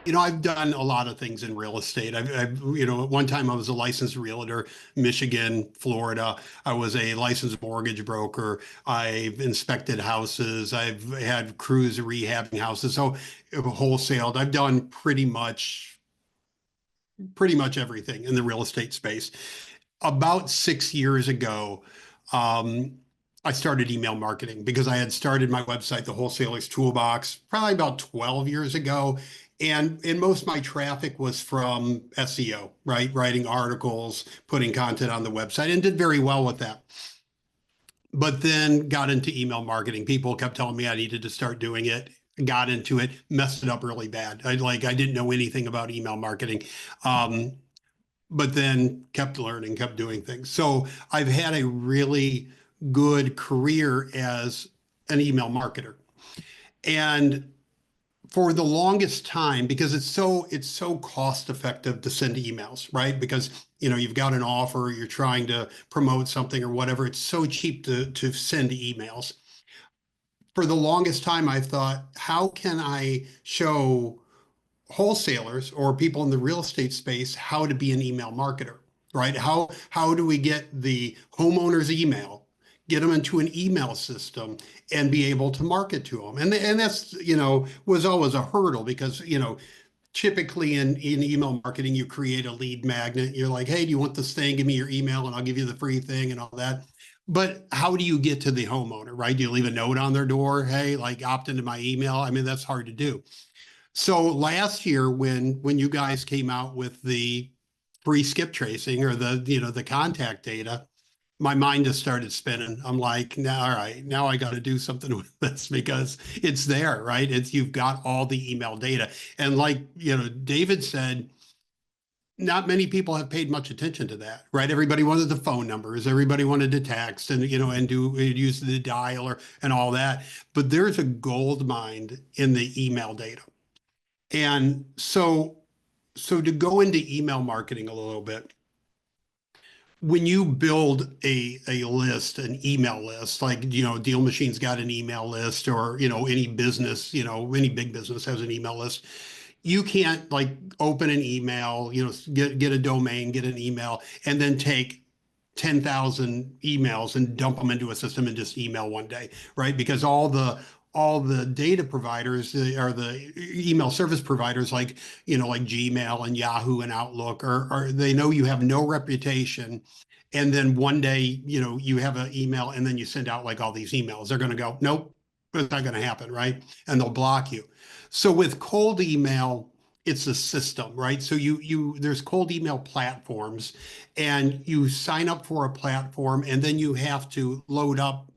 I've done a lot of things in real estate. At one time I was a licensed realtor, Michigan, Florida. I was a licensed mortgage broker. I've inspected houses. I've had crews rehabbing houses. So wholesaled. I've done pretty much everything in the real estate space. About 6 years ago, um, I started email marketing because I had started my website, the Wholesaler's Toolbox, probably about 12 years ago. And most of my traffic was from SEO, right? Writing articles, putting content on the website, and did very well with that. But then got into email marketing. People kept telling me I needed to start doing it. Got into it, messed it up really bad. I didn't know anything about email marketing. Um, but then kept learning, kept doing things. So I've had a really good career as an email marketer. And for the longest time, because it's so cost effective to send emails, right? Because you've got an offer, you're trying to promote something or whatever. It's so cheap to send emails. For the longest time, I thought, how can I show wholesalers or people in the real estate space how to be an email marketer, right? How do we get the homeowner's email, get them into an email system, and be able to market to them? And that's was always a hurdle because typically in email marketing you create a lead magnet. You're like, hey, do you want this thing? Give me your email, and I'll give you the free thing and all that. But how do you get to the homeowner, right? Do you leave a note on their door? Hey, like opt into my email. I mean, that's hard to do. So last year, when you guys came out with the free skip tracing or the contact data, my mind just started spinning. I'm like, now, all right, now I got to do something with this because it's there, right? You've got all the email data. And like, David said, not many people have paid much attention to that, right? Everybody wanted the phone numbers, everybody wanted to text and use the dialer and all that. But there's a gold mine in the email data. And so to go into email marketing a little bit, when you build a list, an email list, like DealMachine's got an email list, or any business, any big business has an email list. You can't like open an email, get a domain, get an email, and then take 10,000 emails and dump them into a system and just email one day, right? Because all the data providers or the email service providers like Gmail and Yahoo and Outlook or they know you have no reputation. And then one day, you have an email and then you send out like all these emails. They're going to go, nope, it's not going to happen, right? And they'll block you. So with cold email, it's a system, right? So there's cold email platforms and you sign up for a platform and then you have to load up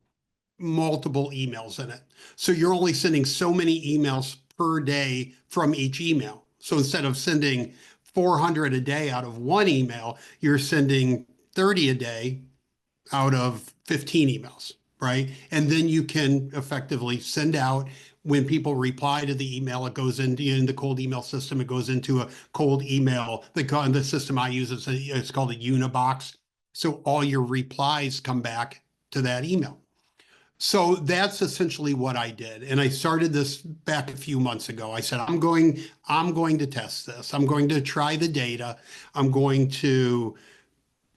multiple emails in it. So you're only sending so many emails per day from each email. So instead of sending 400 a day out of one email, you're sending 30 a day out of 15 emails, right? And then you can effectively send out when people reply to the email, it goes in the cold email system. It goes into a cold email. The system I use it's called a Unibox. So all your replies come back to that email. So that's essentially what I did. And I started this back a few months ago. I said, I'm going to test this. I'm going to try the data. I'm going to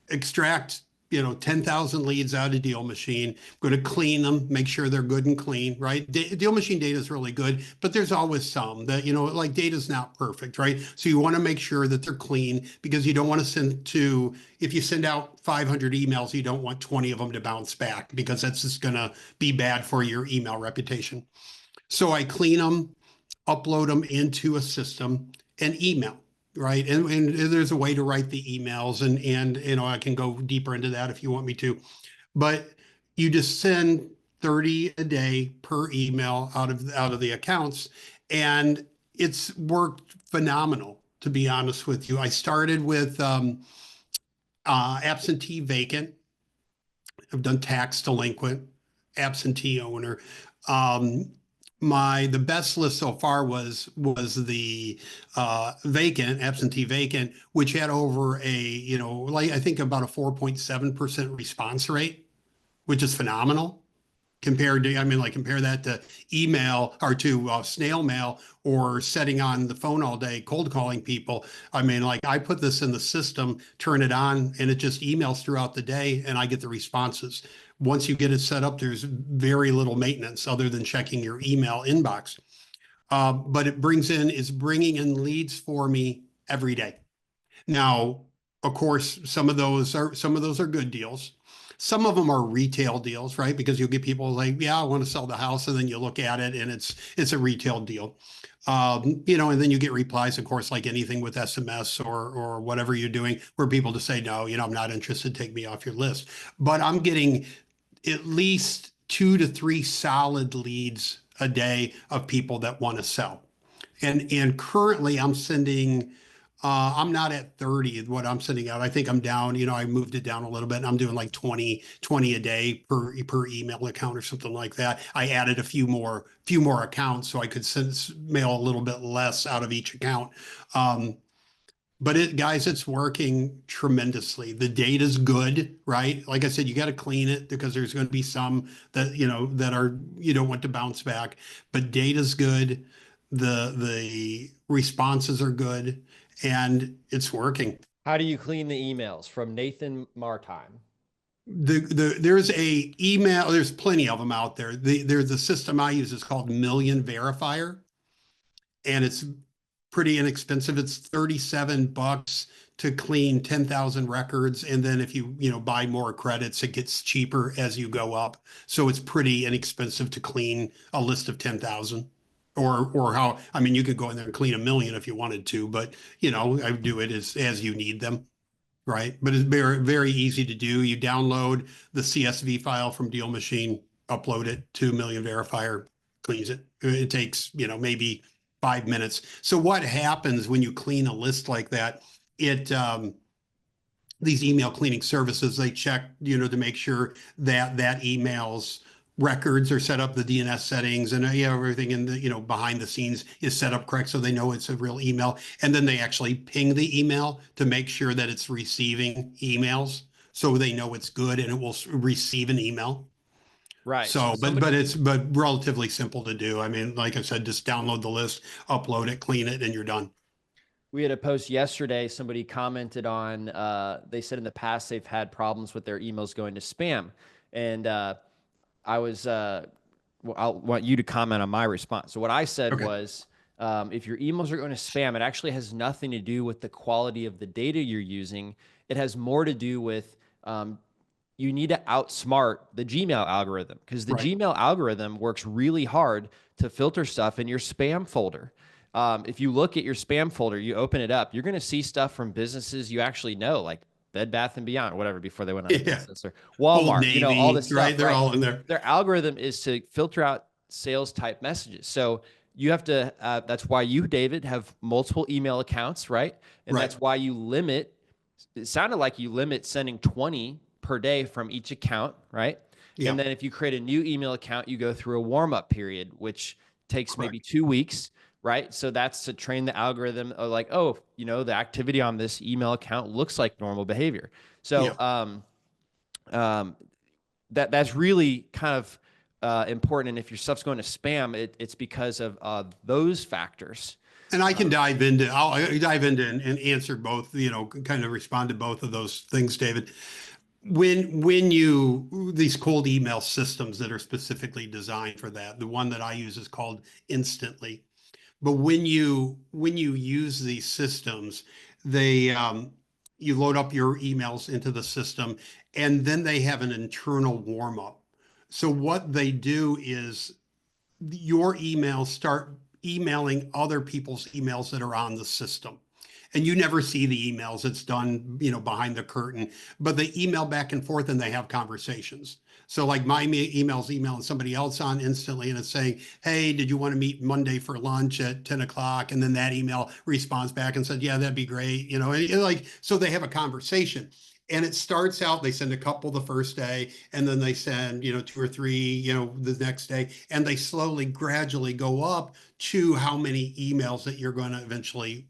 extract 10,000 leads out of DealMachine. I'm going to clean them, make sure they're good and clean, right? DealMachine data is really good, but there's always some that, like data's not perfect, right? So you want to make sure that they're clean because you don't want to if you send out 500 emails, you don't want 20 of them to bounce back because that's just going to be bad for your email reputation. So I clean them, upload them into a system and email, right? And there's a way to write the emails and I can go deeper into that if you want me to. But you just send 30 a day per email out of the accounts. And it's worked phenomenal, to be honest with you. I started with absentee vacant. I've done tax delinquent, absentee owner. Um, the best list so far was the vacant, absentee vacant, which had over like I think about a 4.7% response rate, which is phenomenal. compared to, I mean, like compare that to email or to snail mail or setting on the phone all day, cold calling people. I mean, like I put this in the system, turn it on, and it just emails throughout the day and I get the responses. Once you get it set up, there's very little maintenance other than checking your email inbox. But it's bringing in leads for me every day. Now, of course, some of those are good deals. Some of them are retail deals, right? Because you'll get people like, yeah, I want to sell the house, and then you look at it and it's a retail deal. And then you get replies, of course, like anything with SMS or whatever you're doing, where people just say, no, I'm not interested, take me off your list. But I'm getting at least 2 to 3 solid leads a day of people that want to sell. And currently I'm not at 30 what I'm sending out. I think I'm down, I moved it down a little bit. I'm doing like 20 a day per email account or something like that. I added a few more accounts so I could mail a little bit less out of each account. But guys, it's working tremendously. The data's good, right? Like I said, you got to clean it because there's going to be some that are, you don't want to bounce back, but data's good. The responses are good and it's working. How do you clean the emails? From Nathan Martime. There's there's plenty of them out there. There's the system I use is called Million Verifier, and it's pretty inexpensive. It's $37 to clean 10,000 records. And then if you buy more credits, it gets cheaper as you go up. So it's pretty inexpensive to clean a list of 10,000. You could go in there and clean 1 million if you wanted to, but I do it as you need them. Right. But it's very, very easy to do. You download the CSV file from DealMachine, upload it to Million Verifier, cleans it. It takes, maybe 5 minutes. So what happens when you clean a list like that? These email cleaning services, they check, to make sure that email's records are set up, the DNS settings and everything in the, behind the scenes is set up correct. So they know it's a real email. And then they actually ping the email to make sure that it's receiving emails. So they know it's good and it will receive an email. Right. So, but it's relatively simple to do. I mean, like I said, just download the list, upload it, clean it, and you're done. We had a post yesterday. Somebody commented on, they said in the past they've had problems with their emails going to spam. And I want you to comment on my response. So what I said was, if your emails are going to spam, it actually has nothing to do with the quality of the data you're using. It has more to do with you need to outsmart the Gmail algorithm, because the Gmail algorithm works really hard to filter stuff in your spam folder. If you look at your spam folder, you open it up, you're going to see stuff from businesses you actually know, like Bed Bath and Beyond, whatever, before they went out of business, or Walmart, Navy, all this stuff. They're all in there. Their algorithm is to filter out sales type messages. So you have to, that's why you, David, have multiple email accounts, right? And that's why you limit, it sounded like you limit sending 20 per day from each account, right? Yep. And then if you create a new email account, you go through a warm-up period, which takes maybe 2 weeks, right? So that's to train the algorithm of like, oh, the activity on this email account looks like normal behavior. So that's really kind of important. And if your stuff's going to spam, it's because of those factors. And I'll dive into and answer both, kind of respond to both of those things, David. When these cold email systems that are specifically designed for that, the one that I use is called Instantly. But when you use these systems, you load up your emails into the system, and then they have an internal warm up. So what they do is your emails start emailing other people's emails that are on the system. And you never see the emails. It's done, behind the curtain, but they email back and forth and they have conversations. So like my email's emailing somebody else on Instantly and it's saying, hey, did you want to meet Monday for lunch at 10 o'clock? And then that email responds back and said, yeah, that'd be great. So they have a conversation. And it starts out, they send a couple the first day, and then they send, 2 or 3, the next day, and they slowly, gradually go up to how many emails that you're going to eventually,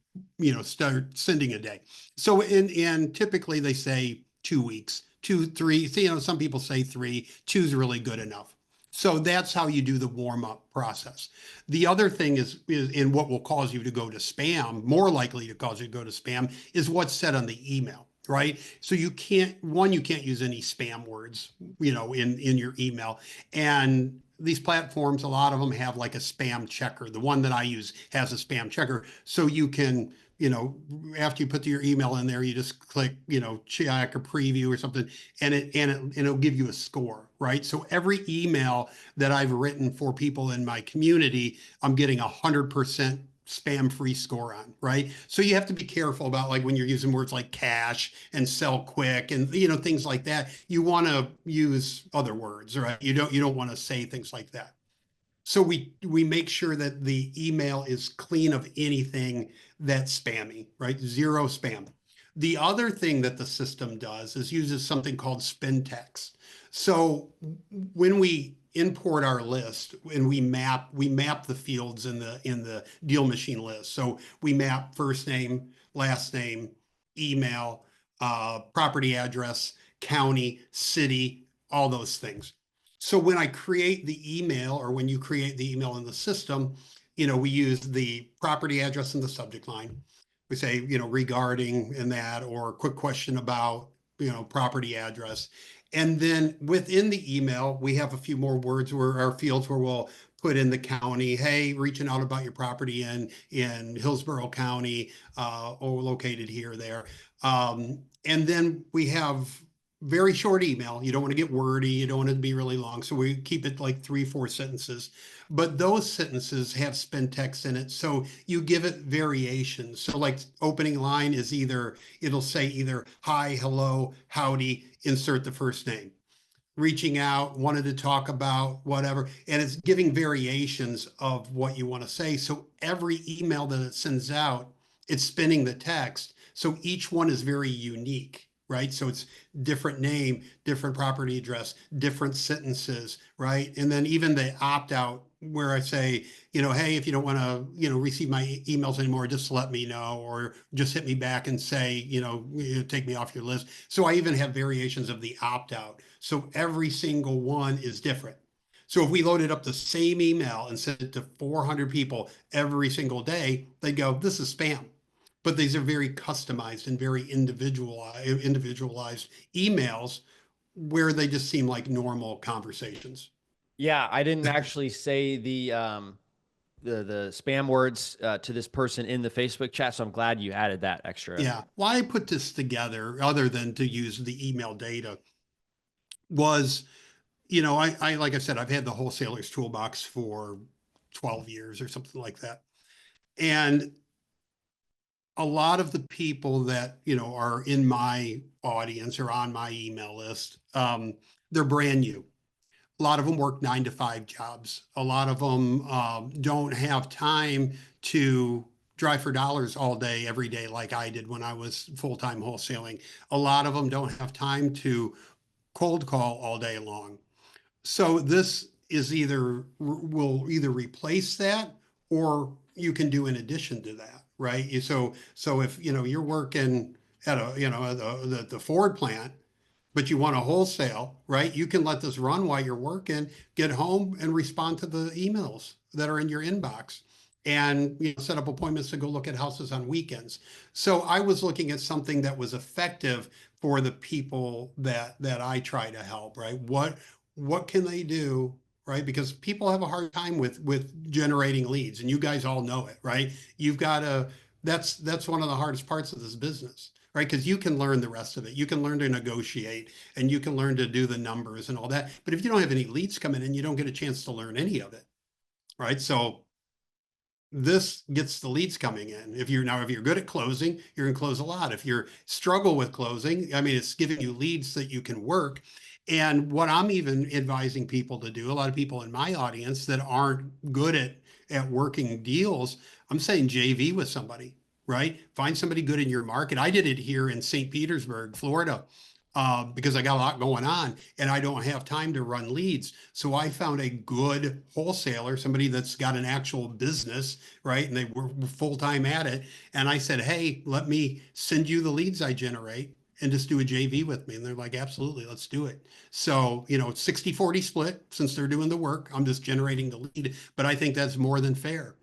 start sending a day. So, and typically they say 2 weeks, 2, 3, some people say 3, 2 is really good enough. So that's how you do the warm up process. The other thing is in what will cause you to go to spam, more likely to cause you to go to spam, is what's said on the email, right? So you can't, one, you can't use any spam words, in your email. And these platforms, a lot of them have like a spam checker. The one that I use has a spam checker. So you can, after you put your email in there, you just click, check or preview or something, and it'll give you a score, right? So every email that I've written for people in my community, I'm getting 100% spam-free score on, right? So you have to be careful about, like, when you're using words like cash and sell quick and things like that. You want to use other words, right? You don't want to say things like that. So we make sure that the email is clean of anything that's spammy, right? Zero spam. The other thing that the system does is uses something called spin text. So when we import our list and we map the fields in the DealMachine list. So we map first name, last name, email, property address, county, city, all those things. So when I create the email, or when you create the email in the system, we use the property address in the subject line. We say, regarding and that, or a quick question about, property address. And then within the email, we have a few more words where our fields where we'll put in the county, hey, reaching out about your property in Hillsborough County, or located here, there. And then we have very short email. You don't want to get wordy. You don't want it to be really long. So we keep it like 3-4 sentences. But those sentences have spin text in it. So you give it variations. So like opening line is it'll say either hi, hello, howdy, insert the first name. Reaching out, wanted to talk about whatever. And it's giving variations of what you want to say. So every email that it sends out, it's spinning the text. So each one is very unique, right? So it's different name, different property address, different sentences, right? And then even the opt out where I say, hey, if you don't want to, receive my emails anymore, just let me know, or just hit me back and say, take me off your list. So I even have variations of the opt out. So every single one is different. So if we loaded up the same email and sent it to 400 people every single day, they'd go, this is spam. But these are very customized and very individualized emails where they just seem like normal conversations. Yeah, I didn't actually say the spam words to this person in the Facebook chat, so I'm glad you added that extra. Yeah. Why I put this together, other than to use the email data, was, I like I said, I've had the wholesaler's toolbox for 12 years or something like that. And a lot of the people that, are in my audience or on my email list, they're brand new. A lot of them work 9-to-5 jobs. A lot of them don't have time to drive for dollars all day, every day, like I did when I was full-time wholesaling. A lot of them don't have time to cold call all day long. So this is will either replace that, or you can do in addition to that, right? So if you're working at the Ford plant, but you want to wholesale, right? You can let this run while you're working, get home and respond to the emails that are in your inbox, and set up appointments to go look at houses on weekends. So I was looking at something that was effective for the people that I try to help, right? What can they do, right? Because people have a hard time with generating leads, and you guys all know it, right? You've got to, that's one of the hardest parts of this business, right? Because you can learn the rest of it. You can learn to negotiate, and you can learn to do the numbers and all that. But if you don't have any leads coming in, you don't get a chance to learn any of it, right? So this gets the leads coming in. If you're good at closing, you're going to close a lot. If you struggle with closing, I mean, it's giving you leads that you can work. And what I'm even advising people to do, a lot of people in my audience that aren't good at working deals, I'm saying JV with somebody, right? Find somebody good in your market. I did it here in St. Petersburg, Florida, because I got a lot going on and I don't have time to run leads. So I found a good wholesaler, somebody that's got an actual business, right? And they were full-time at it. And I said, hey, let me send you the leads I generate, and just do a JV with me? And they're like, absolutely, let's do it. So, 60-40 split, since they're doing the work, I'm just generating the lead, but I think that's more than fair.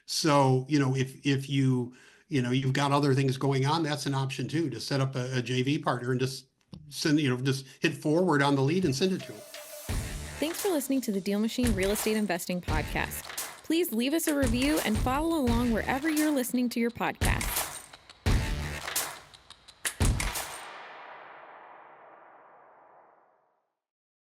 So, if you've got other things going on, that's an option too, to set up a JV partner and just send, just hit forward on the lead and send it to them. Thanks for listening to the DealMachine Real Estate Investing Podcast. Please leave us a review and follow along wherever you're listening to your podcast.